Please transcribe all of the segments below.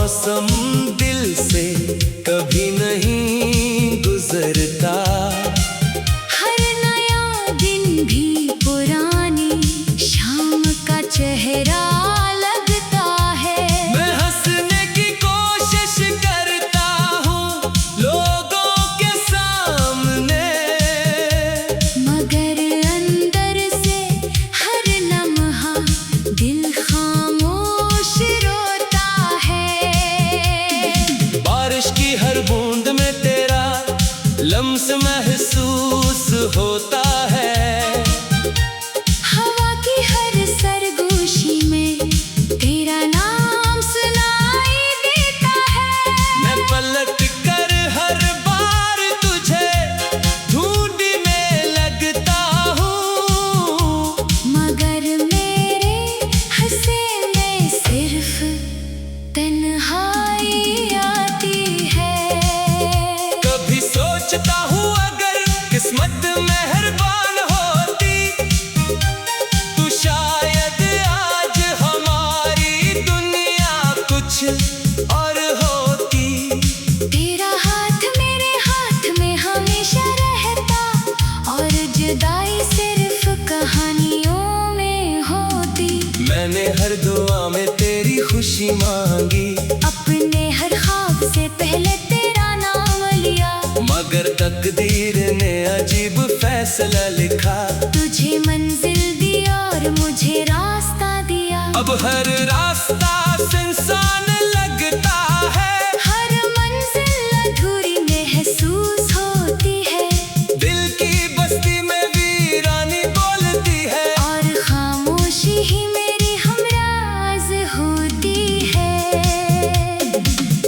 मौसम दिल से कभी नहीं गुजरता। हर नया दिन भी पुरानी शाम का चेहरा लगता है। मैं हंसने की कोशिश करता हूँ लोगों के सामने, मगर अंदर से हर लम्हा दिल खामोश रोता है। बारिश की हर बूंद में तेरा लम्स महसूस होता है। हवा की हर सरगोशी में तेरा नाम सुनाई देता है। मैं पलट कर हर बार तुझे ढूंढने लगता हूँ, मगर मेरे हंसे में सिर्फ तन्हाई आती है। कभी सोचता हूँ अगर किस्मत मेहरबान होती तो शायद आज हमारी दुनिया कुछ और होती। तेरा हाथ मेरे हाथ में हमेशा रहता और जुदाई सिर्फ कहानियों में होती। मैंने हर दुआ में तेरी खुशी मांगी, अपने हर ख्वाब से पहले तेरा नाम लिया, मगर तकदीर ने अजीब फैसला लिखा। तुझे मंजिल दी और मुझे रास्ता दिया। अब हर रास्ता सुनसान लगता है, हर मंजिल अधूरी महसूस होती है। दिल की बस्ती में वीरानी बोलती है, और खामोशी ही मेरी हमराज होती है।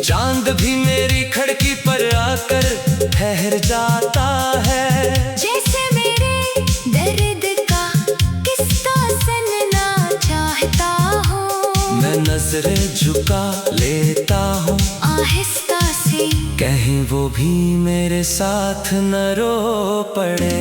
चांद भी मेरी खिड़की पर आकर ठहर जाता है। जैसे मेरे दर्द का किस्सा सुनना चाहता हूँ। मैं नजरें झुका लेता हूँ आहिस्ता से, कहीं वो भी मेरे साथ न रो पड़े।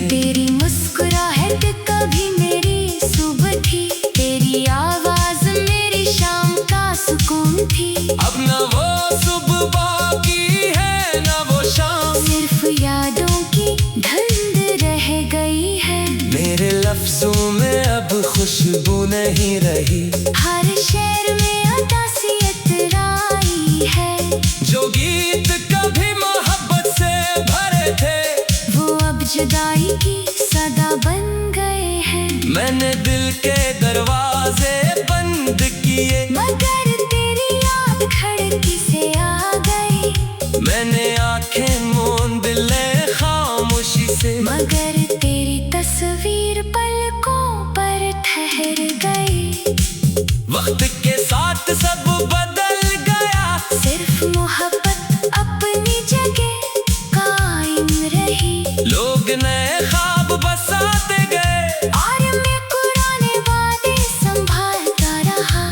तेरी मुस्कुराहट कभी मेरी सुबह थी, तेरी आवाज मेरी शाम का सुकून थी। अब न वो सुबह बाकी है न वो शाम, सिर्फ यादों की धुंध रह गई है। मेरे लफ्जों में अब खुशबू नहीं रही, हर शेर में उदासियत आई है। जो गीत कभी मोहब्बत से भरे थे वो अब जुदाई की सदा बन गए हैं। मैंने दिल के दरवाजे बंद किए, मगर तेरी याद खिड़की से आ गई। मैंने आंखें मूंद ले खामोशी से, मगर तेरी तस्वीर पलकों पर ठहर गई। वक्त के साथ सब बदल गया, सिर्फ मोहब्बत अपनी जगह कायम रही। लोग नए ख्वाब बसाते गए और मैं पुराने वादे संभालता रहा।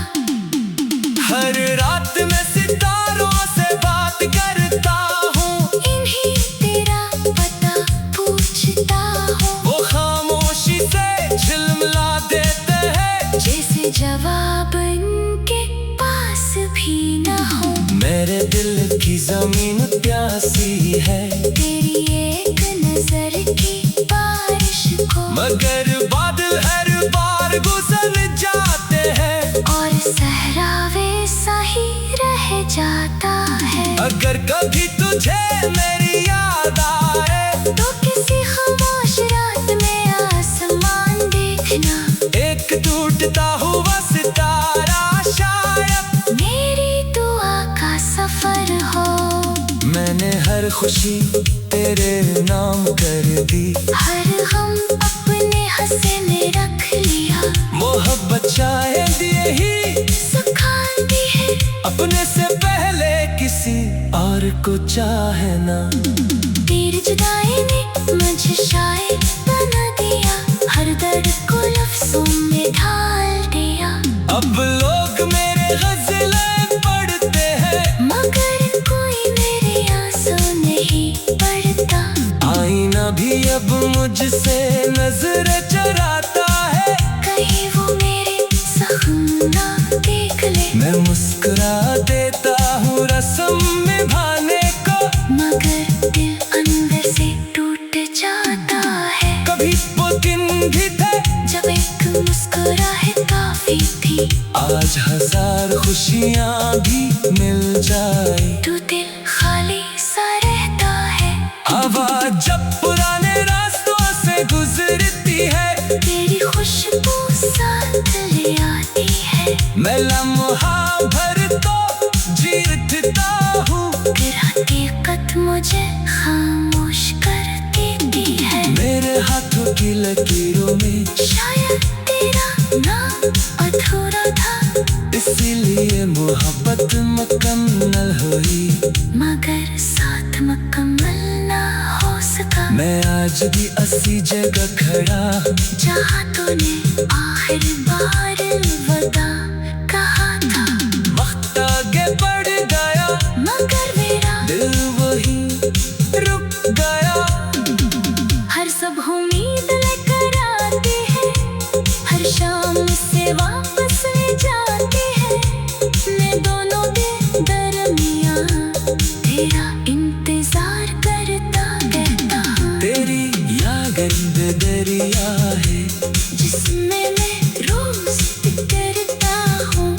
हर रात में सितारों से बात करता हूँ, इन्हीं तेरा पता पूछता हूँ। वो खामोशी से झिलमिला देते हैं, जैसे जवाब उनके पास भी न हो। मेरे दिल की जमीन प्यासी है तेरी एक नजर की बारिश को, मगर बादल हर बार गुजर जाते हैं। और सहरा वैसा ही रह जाता है। अगर कभी तुझे मेरी याद आए तो किसी खामोश रात में आसमान देखना, एक टूटता हुआ सितारा शायद मेरी दुआ का सफर हो। मैंने हर खुशी तेरे नाम कर दी, हर गम अपने हंसे में रख लिया। मोहब्बत शायद यही सिखाती है अपने से पहले किसी और को चाहे ना। तेरी जुदाई ने मुझे शायद बना दिया, हर दर्द को लफ्जों में ढाल दिया। अब लोग मेरे गज़लें पढ़ते हैं, मगर कोई मेरे आंसू नहीं पढ़ता। आईना भी अब मुझसे नजर चुराता है, कहीं वो मेरे जख्म ना देख ले। मैं मुस्कुरा बार खुशियाँ भी मिल जाए। तू दिल खाली सा रहता है, हवा जब पुराने रास्तों से गुजरती है, तेरी खुशबू साथ ले आती है। मैं लम्हा भर तो जीतता हूँ, फिर हकीकत मुझे खामोश कर देती है। मेरे हाथों की लकीरों में शायद तेरा नाम अधूरा था, इसीलिए मोहब्बत मुकम्मल हुई, मगर साथ मुकम्मल ना हो सका। मैं आज भी उसी जगह खड़ा, जहाँ तूने आखिर बार अलविदा कहा था। वक्त आगे बढ़ गया मगर मेरा दिल वही रुक गया। हर सब उम्मीद लेकर आते हैं, हर शाम से वापस ले जाते हैं। मैं दोनों के दरमियाँ तेरा इंतजार करता रहता हूँ। तेरी याद दरिया है जिसमें मैं रोज तैरता हूँ।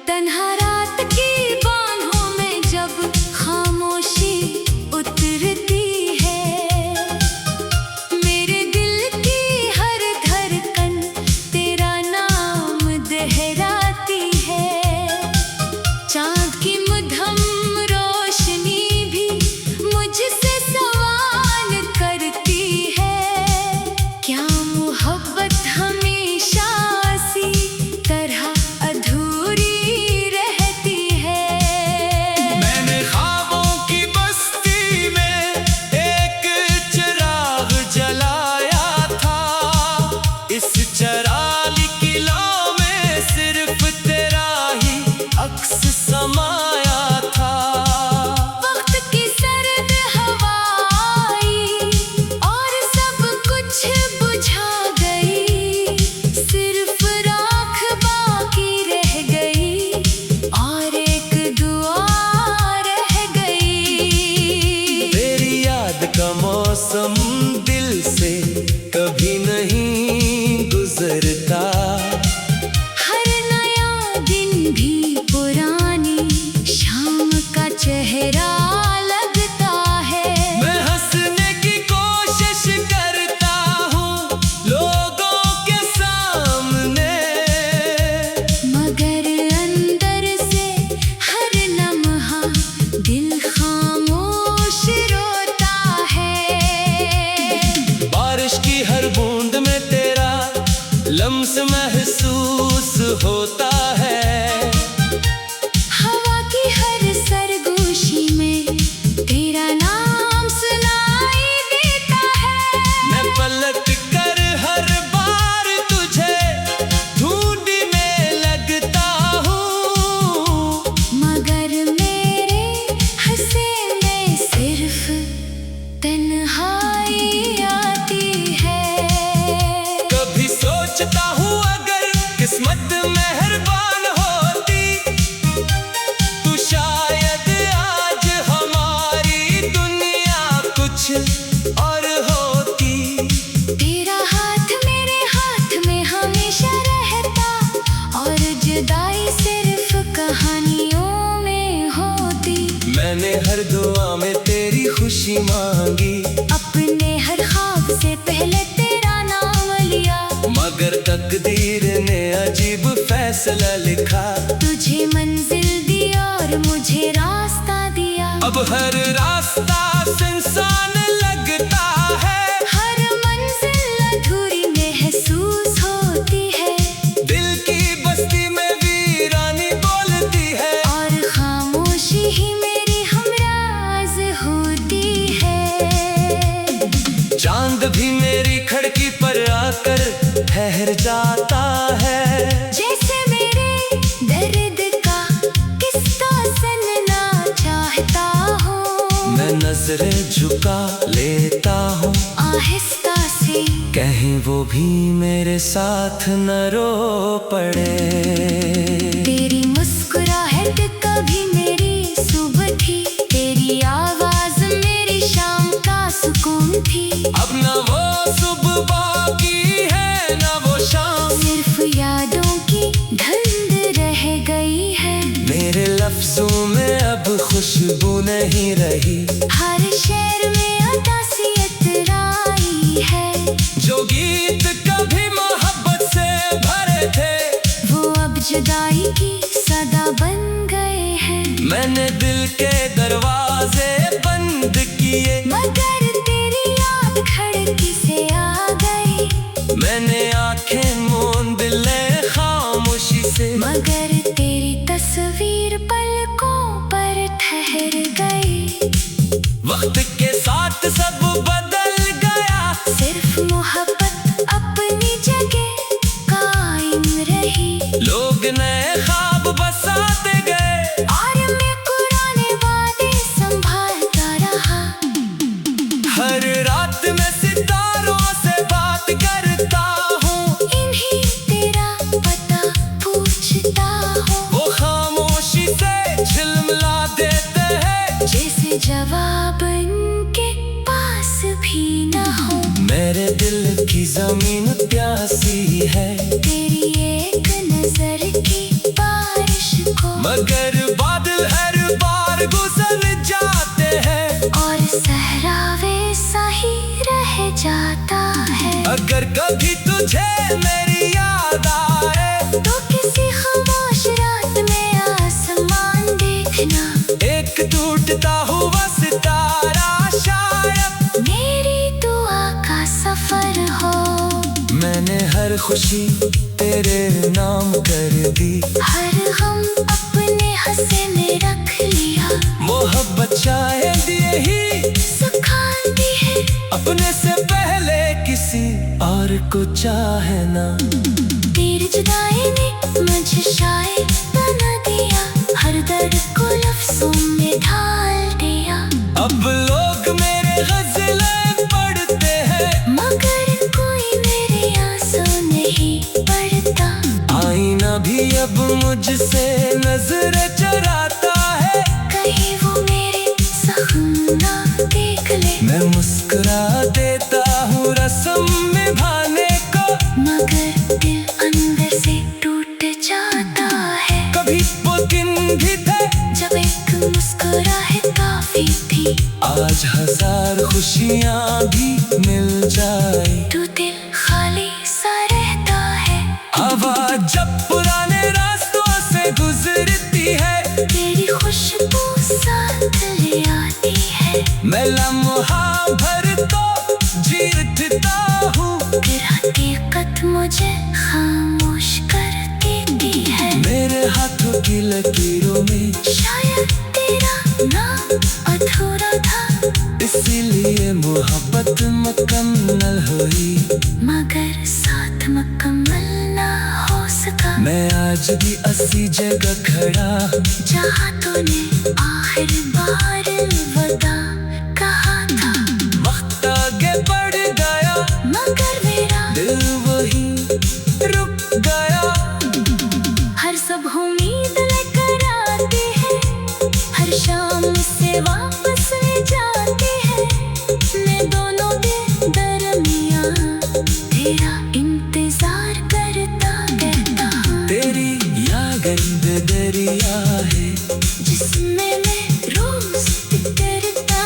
तन्हा रात की बाहों में जब खामोशी उतरती है, मेरे दिल की हर धड़कन तेरा नाम दोहराती है। चाँद की मध्यम रोशनी भी मुझसे सवाल करती है, क्या मोहब्बत हमेशा इसी तरह अधूरी रहती है। मैंने ख्वाबों की बस्ती में एक चिराग जलाया था, इस चराली किलों में सिर्फ तेरा ही अक्स समाया था। वक्त की सर्द हवा आई और सब कुछ बुझा गई, सिर्फ राख बाकी रह गई और एक दुआ रह गई। तेरी याद का मौसम दिल से कभी नहीं गुजरता, हर नया दिन भी पुरानी शाम का चेहरा लगता है। मैं हंसने की कोशिश करता हूँ लोगों के सामने, मगर अंदर से हर लम्हा दिल खामोश रोता है। बारिश की हर बूंद में तेरा लम्स महसूस होता है, हवा की हर सरगोशी में तेरा नाम सुनाई देता है। मैं पलट कर हर बार तुझे ढूंढने लगता हूँ, मगर मेरे हंसे में सिर्फ तन्हाई आती है। कभी सोचता हूँ अगर किस्मत मेहरबान होती, तो शायद आज हमारी दुनिया कुछ और होती। तेरा हाथ मेरे हाथ में हमेशा रहता और जुदाई सिर्फ कहानियों में होती। मैंने हर दुआ में तेरी खुशी मांगी, अपने हर ख्वाब से पहले तेरा नाम लिया, मगर तकदीर ने अजीब फैसला लिखा। तुझे मंजिल दी और मुझे रास्ता दिया। अब हर रास्ता सुनसान लगता है, हर मंजिल अधूरी महसूस होती है, दिल की बस्ती में वीरानी बोलती है, और खामोशी ही मेरी हमराज होती है। चांद भी मेरी खिड़की पर आकर ठहर जाता है, जैसे मेरे दर्द का किस्सा सुनना चाहता हूँ। मैं नजरें झुका वो भी मेरे साथ न रो पड़े। तेरी मुस्कुराहट कभी मेरी सुबह थी, तेरी आवाज मेरी शाम का सुकून थी। अब न वो सुबह बाकी है न वो शाम, सिर्फ यादों की धुंध रह गई है। मेरे लफ्जों में अब खुशबू नहीं रही, हर शेर में अदासियत आई है। जो गीत कभी मोहब्बत से भरे थे, वो अब जुदाई की सदा बन गए हैं। मैंने दिल के दरवाजे बंद किए, मगर तेरी याद खिड़की से आ गई। मैंने आंखें मूंद ले खामोशी से, मगर तेरी तस्वीर पलकों पर ठहर गई। वक्त के साथ सब बदल गया, सिर्फ मोहब्बत अपनी जगह कायम रही। लोग नए ख्वाब बसाते गए, और मैं पुराने वादे संभालता रहा। हर रात में सितारों से बात करता हूँ, इन्हीं तेरा पता पूछता हूँ। वो खामोशी से झिलमिला देते हैं, जैसे जवाब इनके पास भी न हो। मेरे दिल की जमीन प्यासी है, तेरी एक नजर की बारिश को। मगर बादल हर बार गुजर जाते हैं, और सहरा वैसा ही रह जाता है। अगर कभी तुझे मेरी याद आए, तो किसी खामोश रात में आसमान देखना, एक टूटता हुआ सितारा शायद मेरी दुआ का सफर हो। मैंने हर खुशी तेरे नाम कर दी, हर गम अपने हंसे में रख लिया। मोहब्बत शायद यही सिखाती है अपने से पहले किसी और को चाहे ना। तेरी जुदाई ने मुझे शायद बना दिया, हर दर्द को लफ्जों में ढाल दिया। अब लोग मेरे गज़लें पढ़ते हैं, मगर कोई मेरे आंसू नहीं पढ़ता। आईना भी अब मुझसे नजर चुराता है, कहीं वो मेरे जख्म ना देख ले। मैं मुस्कुरा देता हूँ रस्म निभाने को, मगर दिल अंदर से टूट जाता है। कभी वो दिन भी थे जब एक मुस्कुराहट काफी थी, आज हजार खुशियाँ भी मिल जाए। तो दिल खाली सा रहता है। हवा जब पुराने रास्तों से गुजरती है, तेरी खुशबू साथ ले आती है। मैं लम्हा भर तो जीता हूँ, फिर हकीकत मुझे खामोश कर देती है। मेरे हाथों की लकीरों में शायद तेरा नाम अधूरा था, इसीलिए मोहब्बत मुकम्मल हुई। मगर साथ मुकम्मल ना हो सका। मैं आज भी ऐसी जगह खड़ा, जहाँ तूने आखिर बार वदा कहा था। वक्त आगे बढ़ गया, मगर मेरा दिल वही रुक गया। हर सब उम्मीद लेकर आती है, हर शाम से वापस ले जाती है। मैं दोनों के दरमियाँ तेरा इंतजार करता रहता हूँ। तेरी याद दरिया है, जिसमें मैं रोज तैरता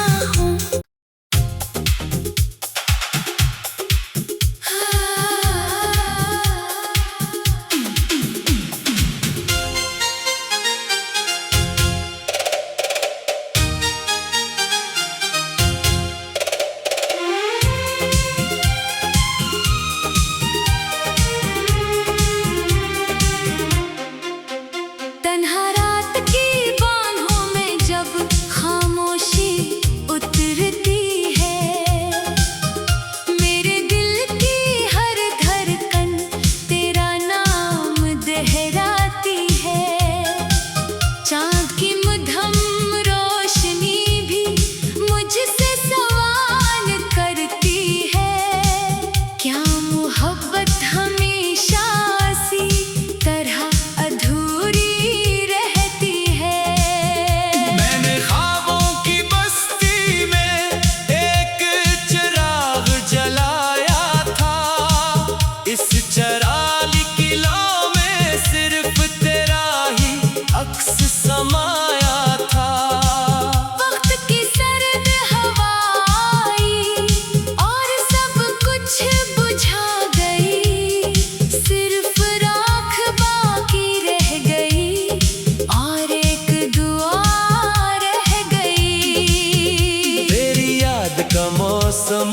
मौसम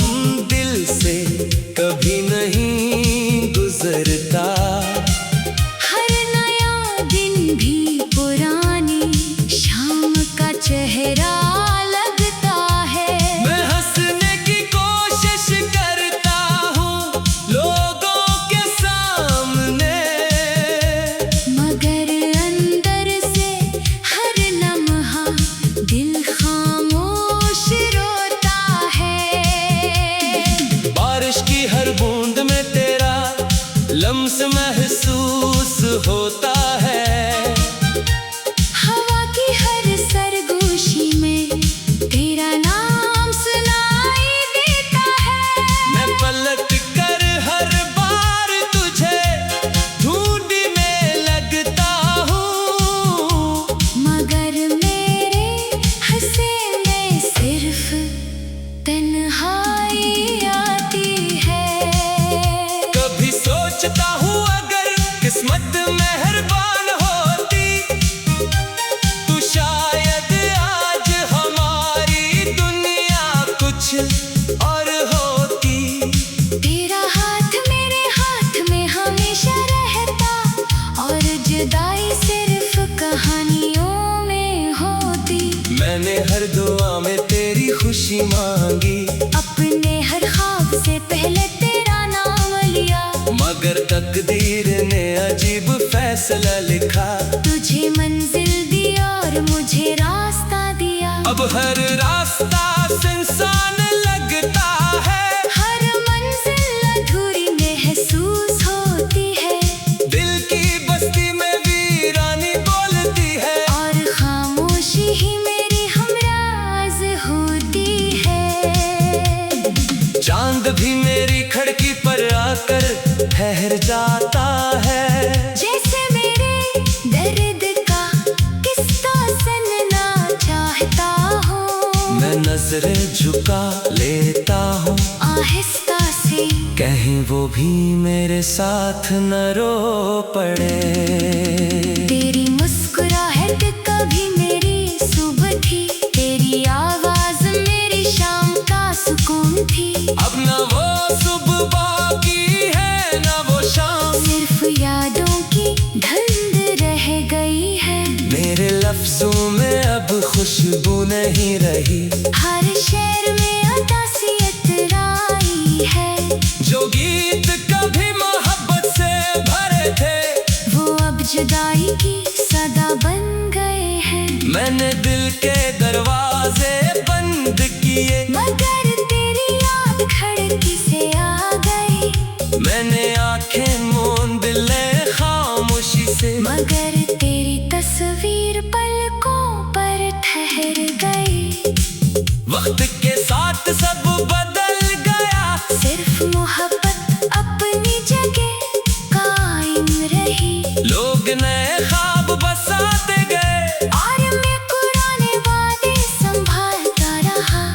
दिल से कभी नहीं गुजरता। हर नया दिन भी पुरानी शाम का चेहरा लगता है। मैं हंसने की कोशिश करता हूँ लोगों के सामने, मगर अंदर से हर लम्हा दिल खामोश रोता है। बारिश की हर बूंद में तेरा लम्स महसूस होता है। हवा की हर सरगोशी में तेरा नाम सुनाई देता है। मैं पलट कर हर बार तुझे ढूंढने लगता हूँ, मगर मेरे हंसे में सिर्फ तन्हाई आती है। कभी सोचता हूँ अगर किस्मत मेहरबान होती तो शायद आज हमारी दुनिया कुछ और होती। तेरा हाथ मेरे हाथ में हमेशा रहता और जुदाई सिर्फ कहानियों में होती। मैंने हर दुआ में तेरी खुशी मांगी, अपने हर ख्वाब से पहले तेरा नाम लिया, मगर तकदीर ने अजीब फैसला लिखा। तुझे मंजिल दी और मुझे रास्ता दिया। अब हर रास्ता सुनसान लगता है, हर मंजिल अधूरी महसूस होती है। दिल की बस्ती में वीरानी बोलती है, और खामोशी ही मेरी हमराज होती है। चांद भी मेरी खिड़की पर आकर ठहर जाता है। जैसे मेरे दर्द का किस्सा सुनना चाहता हूँ। मैं नजरें झुका लेता हूँ आहिस्ता से कहीं वो भी मेरे साथ न रो पड़े। तेरी मुस्कुराहट कभी मेरी सुबह थी, तेरी आवाज मेरी शाम का सुकून थी। अब न वो सुबह बाकी है न वो शाम, सिर्फ यादों की धुंध रह गई है। मेरे लफ्जों में अब खुशबू नहीं रही, हर शेर में उदासियत आई है। जो गीत कभी मोहब्बत से भरे थे वो अब जुदाई की सदा बन गए हैं। मैंने दिल के दरवाजे बंद किए, मगर तेरी याद खिड़की से आ गई। मैंने आंखें मूंद ले खामोशी से, मगर तेरी तस्वीर पलकों पर ठहर गई। वक्त के साथ सब बदल गया, सिर्फ मोहब्बत अपनी जगह कायम रही। लोग नए ख्वाब बसाते गए और मैं पुराने वादे संभालता रहा।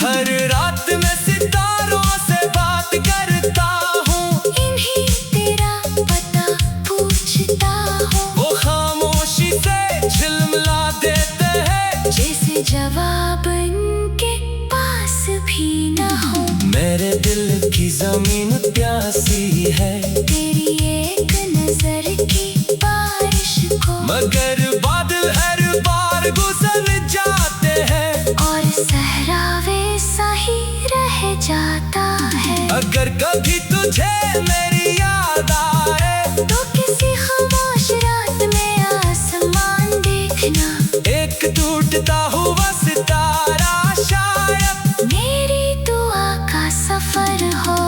हर रात में सितारों से बात करता हूँ, इन्हीं तेरा पता पूछता हूँ। वो खामोशी से झिलमिला देते हैं, जैसे जवाब इनके पास भी न हो। मेरे दिल की जमीन प्यासी है तेरी एक नजर की बारिश को, मगर बादल हर बार गुजर जाते हैं। और सहरा वैसा ही रह जाता है। अगर कभी तुझे मेरी याद आए तो किसी खामोश रात में आसमान देखना, एक टूटता हुआ सितारा शायद मेरी दुआ का सफर हो।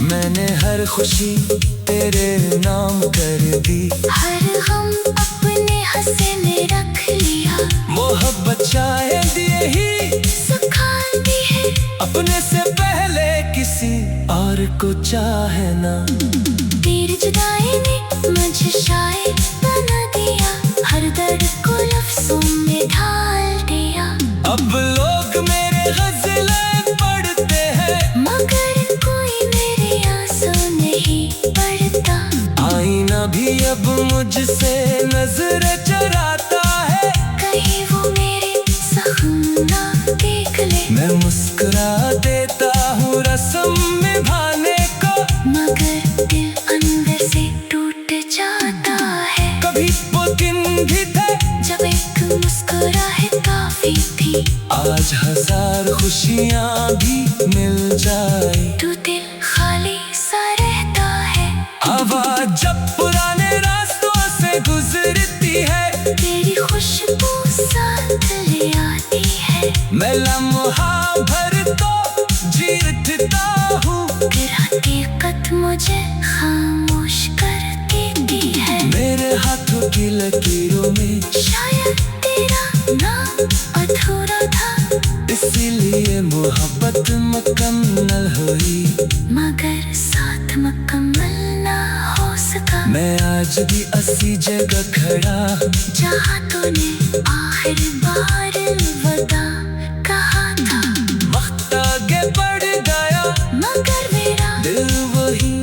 मैंने हर खुशी तेरे नाम कर दी, हर गम अपने हंसे में रख लिया। मोहब्बत शायद यही सिखाती है अपने से पहले किसी और को चाहे ना। तेरी जुदाई ने मुझे शायर बना दिया, हर दर्द को लफ्जों में ढाल दिया। अब लोग मेरे गज़लें पढ़ते हैं, मगर कोई मेरे आंसू नहीं पढ़ता। आईना भी अब मुझसे नजर चराता है, कहीं वो मेरे जख्म ना देख ले। मैं मुस्कुरा मुस्कुरा देता हूँ रस्म निभाने को, मगर दिल अंदर से टूट जाता है। कभी वो दिन भी थे जब एक मुस्कुराहट काफी थी, आज हजार खुशियाँ भी मिल जाए तो दिल खाली सा रहता है। हवा जब पुराने रास्तों से गुजरती है, तेरी खुशबू साथ ले आती है। मैं लम्हा भर तो जी उठता हूँ, फिर हकीकत मुझे खामोश कर देती है। मेरे हाथों की लकीरों में शायद तेरा नाम अधूरा था, इसीलिए मोहब्बत मुकम्मल हुई, मगर साथ मुकम्मल ना हो सका। मैं आज भी उसी जगह खड़ा हूँ, जहाँ तूने आखिर बार अलविदा कहा था। वक्त आगे बढ़ गया मगर मेरा दिल वही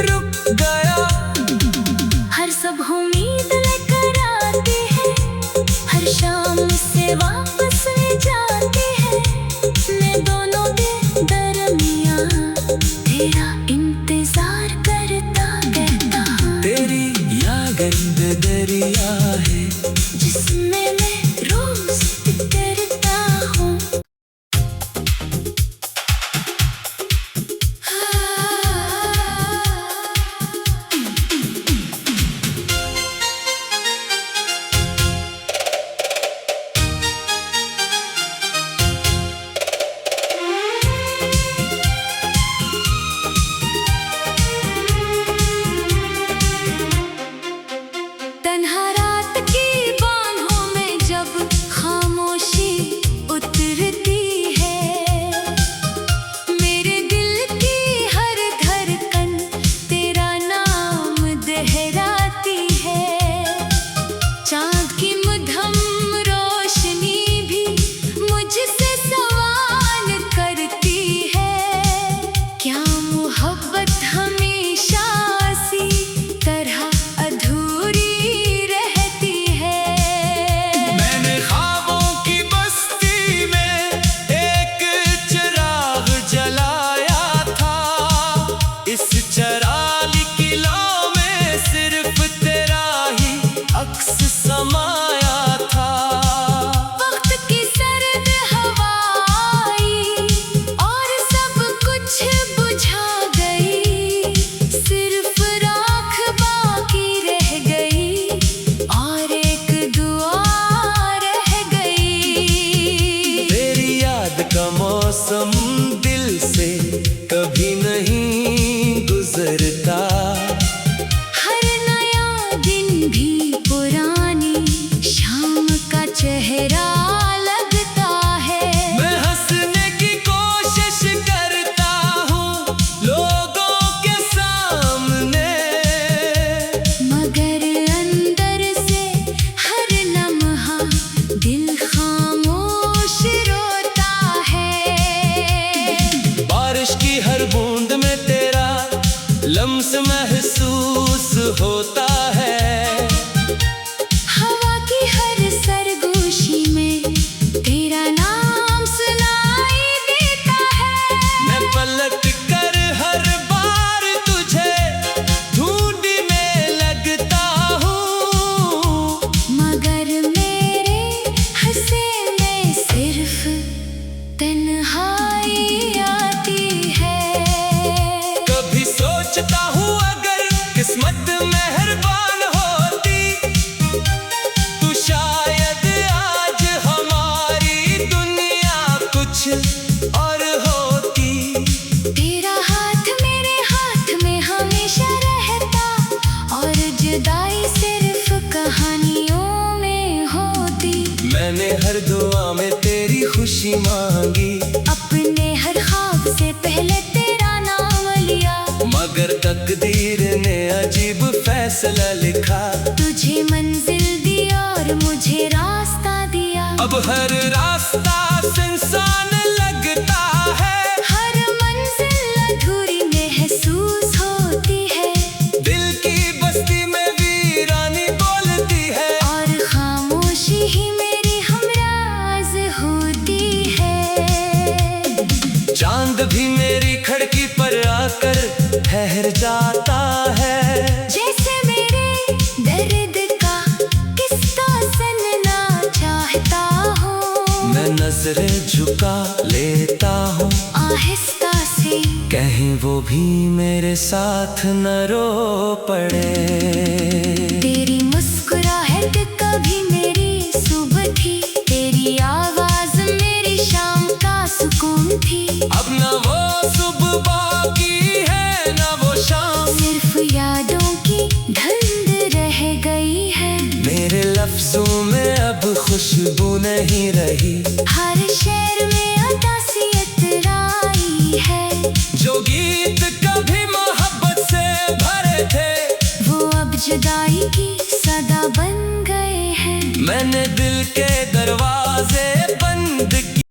रुक गया। हर सब उम्मीद लेकर आती है, हर शाम से वापस ले जाती है। मैं दोनों के दरमियाँ तेरा इंतजार करता रहता हूँ। तेरी याद दरिया है जिसमें मैं रोज तैरता हूँ। तन्हा रात की बाहों में जब खामोशी उतरती है, मेरे दिल की हर धड़कन तेरा नाम दोहराती है। चाँद की मध्यम रोशनी भी मुझसे सवाल करती है, क्या मोहब्बत हमेशा सी तरह अधूरी रहती है। मैंने ख्वाबों की बस्ती में एक चिराग जलाया था, इस चराली किलों में सिर्फ तेरा ही अक्स समाया था। वक्त की सर्द हवा आई और सब कुछ बुझा गई, सिर्फ राख बाकी रह गई और एक दुआ रह गई। तेरी याद का मौसम दिल से कभी नहीं गुजरता, हर नया दिन भी पुरानी शाम का चेहरा लगता है। मैं हंसने की कोशिश करता हूँ लोगों के सामने, मगर अंदर से हर लम्हा दिल खामोश रोता है। बारिश की हर बूंद में तेरा लम्स महसूस होता है, हवा की हर सरगोशी में तेरा नाम सुनाई देता है। मैं पलट कर हर बार तुझे ढूंढने लगता हूँ, मगर मेरे हंसे में सिर्फ तन्हाई आती है। कभी सोचता हूँ अगर किस्मत मेहरबान होती, तो शायद आज हमारी दुनिया कुछ और होती। तेरा हाथ मेरे हाथ में हमेशा रहता और जुदाई सिर्फ कहानियों में होती। मैंने हर दुआ में तेरी खुशी मांगी, अपने हर ख्वाब से पहले तेरा नाम लिया, मगर तकदीर ने अजीब फैसला लिखा। तुझे मंजिल दी और मुझे रास्ता दिया। अब हर रास्ता सुनसान लगता है, हर मंजिल अधूरी महसूस होती है। दिल की बस्ती में वीरानी बोलती है, और खामोशी ही मेरी हमराज होती है। चांद भी मेरी खिड़की पर आकर ठहर जाता है। जैसे मेरे दर्द का किस्सा सुनना चाहता हो, मैं नजरें झुका लेता हूँ आहिस्ता से, कहीं वो भी मेरे साथ न रो पड़े। तेरी मुस्कुराहट कभी मेरी सुबह थी, तेरी आवाज मेरी शाम का सुकून थी। अब न वो सुबह बाकी है न वो शाम, सिर्फ यादों की धुंध रह गई है। मेरे लफ्जों में अब खुशबू नहीं रही, हर शेर में अतासियत आई है। जो गीत कभी मोहब्बत से भरे थे, वो अब जुदाई की सदा बन गए हैं। मैंने दिल के दरवाजे